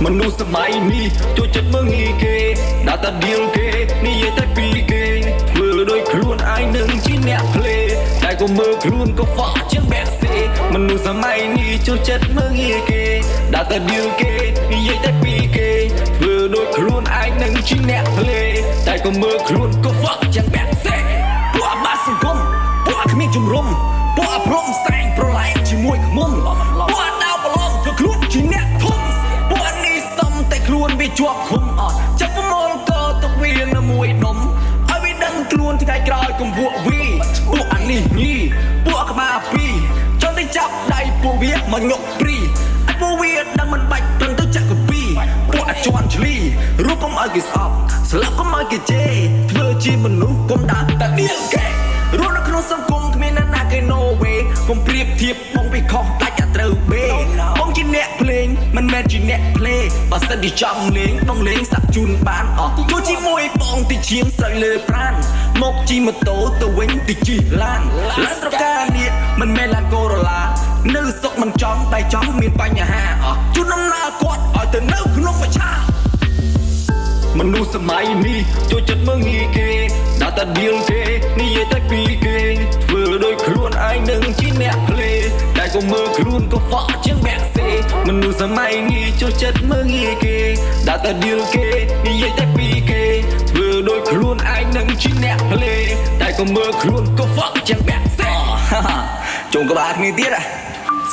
មនុស្សសម័យនេះចូលចិត្តមើងងាយគេដាក់តែដៀលគេនិយាយតែពីគេធ្វើដោយខ្លួនឯងនឹងជាអ្នកភ្លេតែក៏មើលខ្លួនក៏ហ្វក់ជាងបែកសេមនុស្សសម័យនេះចូលចិត្តមើងងាយគេដាក់តែដៀលគេនិយាយតែពីគេធ្វើដោយខ្លួនឯងនឹងជាអ្នកភ្លេតែក៏មើលខ្លួនក៏ហ្វក់ជាងបែកសេពួកអាបាសង្គមពួកអាគ្មានជំរុំពួកអាព្រមសែងប្រឡែងជាមួយខ្មុំពួកអាដៅប្រឡងធ្វើខ្លួនជាអ្នកធំពួកអានេះសំតែខ្លួនវាជាប់ឃុំអត់ចាប់ប្រមូលក៏ទុកវានៅមួយដុំឲ្យវាដឹងខ្លួនថ្ងៃក្រោយកំពួកវាពួកអានេះញីពួកក្បាលពីរចង់ទៅចាប់ដៃពួកវាមកញុកព្រីឲ្យពួកវាដឹងមិនបាច់ប្រឹងទៅចាក់កពីពួកអាជន់ឆ្លីរូបកុំឲ្យគេស្អប់ស្លាប់កុំឲ្យគេជេរធ្វើជាមនុស្សកុំដាក់តែដៀលគេរស់នៅក្នុងសង្គមគ្មានណាគេ no way កុំប្រៀបធៀបបងពីខុសដាច់តែត្រូវបេបងជាអ្នកភ្លេងមិនមែនជាអ្នកភ្លេបើសិនជាចង់លេងបងលេងសាក់ជូនបានអស់ចូលជាមួយបងទីឈៀងស្រូវលើប្រានមកជិះម៉ូតូទៅវិញទីជិះឡានឡានស្រកានេះមិនមែនឡានកូរ៉ូឡានៅសុកមិនចំតែចំមានបញ្ហាអស់ជូនដំណើរគាត់ឲ្យទៅនៅក្នុងមច្ឆាមនុស្សសម័យនេះចូលចិត្តមើងងាយគេដាក់តែដៀលគេនិយាយតែពីគេធ្វើដោយខ្លួនឯងនឹងជាអ្នកភ្លេតែក៏មើលខ្លួនក៏ហ្វក់ជាងបែកសេមនុស្សសម័យនេះចូលចិត្តមើងងាយគេដាក់តែដៀលគេនិយាយតែពីគេធ្វើដោយខ្លួនឯងនឹងជាអ្នកភ្លេតែក៏មើលខ្លួនក៏ហ្វក់ជាងបែកសេជុំក្បាលគ្នាទៀត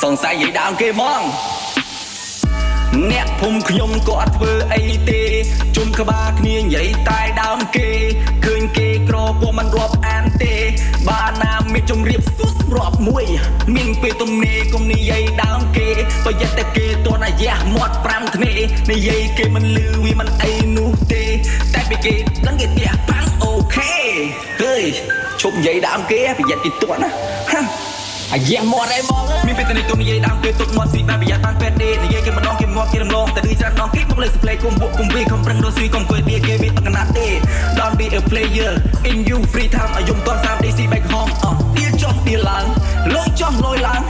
សង្ស័យនិយាយដើមគេហ្មងអ្នកភូមិខ្ញុំក៏អត់ធ្វើអីទេជុំក្បាលគ្នានិយាយតែដើមគេឃើញគេក្រក៏មិនរាប់អានទេបើណាមានជំរាបសួរសម្រាប់មួយមានពេលទំនេរកុំនិយាយដើមគេប្រយ័ត្នតែគេតនអាយ៉ាមាត់5ធ្នេនិយាយគេមិនលឺវាមិនអីនោះទេតែពេលគេដឹងគេផ្ទះប៉ាំងអូខេហេឈប់និយាយដើមគេប្រយ័ត្នគេតនណាអាយ៉ាមាត់អីមកមានពេលទៅនេះទុំនិយាយដើមគេទុកមាត់ស៊ីបែបប្រយ័ត្នបានពេតទេនិយាយគេម្ដងគេងាប់គេរំលងតែដូចច្រើនដងគេមកលើសផ្លេគុំពួកគុំវាខំប្រឹងរស់ស៊ីកុំគួយគេវាអកណាត់ទេ Don't be a player in you free time អាយំតនតាម DC back home ឌៀលចុះឌៀលឡើងលុយចុះលុយឡើង